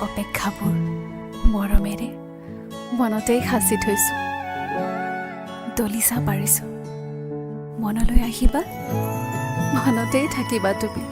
অপেক্ষাবোৰ মৰমেৰে মনতেই সাঁচি থৈছোঁ। দলিচা পাৰিছোঁ, মনলৈ আহিবা, মনতেই থাকিবা তুমি।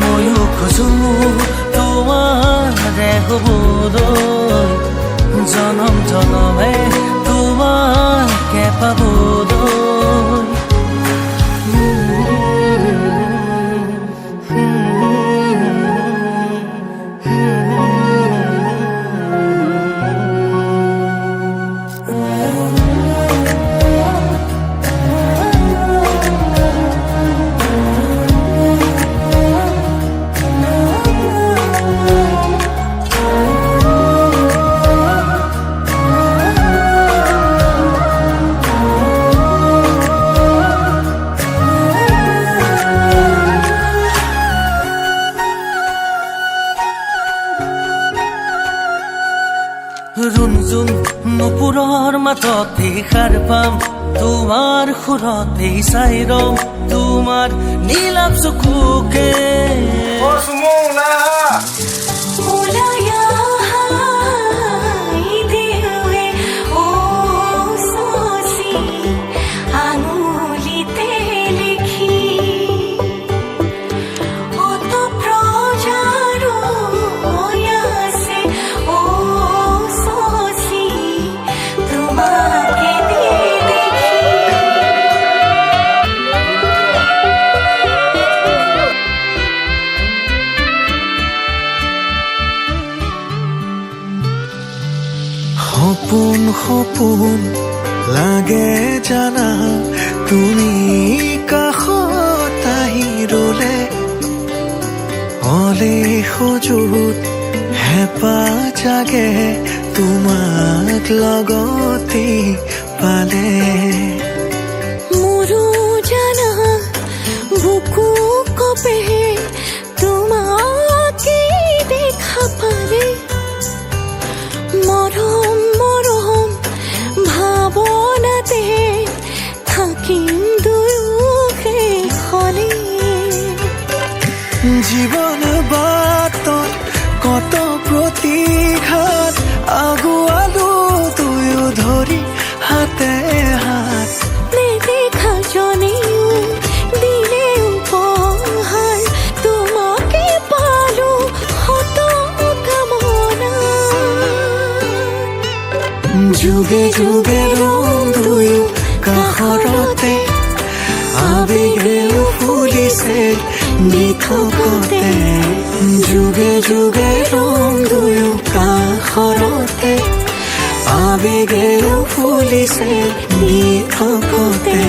ময়ো খোজো তোমাৰে হ'বলৈ, জনম জনমে তোমাকে পাবলৈ। ৰুণজুন নুপুৰৰ মাততে সাৰ পাম, তোমাৰ সুৰতে চাই ৰম তোমাৰ নীলাভ চকুকে। সপোন সপোন লাগে জানা, তুমি কাষত আহি ৰলে, অলে সজুত হেঁপাহ জাগে তোমাক লগতে পালে। মোৰো জানা বুকু কপে তোমাকে দেখা পালে, মৰম মৰম ভাৱনাতে থাকিম দুয়োকে খলে। জীৱন বাটত কত প্ৰতিঘাত, আগুৱালো দুয়ো ধৰি হাতে হাত। নেদেখা জনেও দিলে উপহাৰ, তোমাকে পালো শত কামনা। যুগে যুগে ৰং দুয়ো কাষৰতে, আবেগেও ফুলিছে নিথকতে। যুগে যুগে ৰং দুয়ো কাষৰতে, আবেগেও ফুলিছে নিথকতে।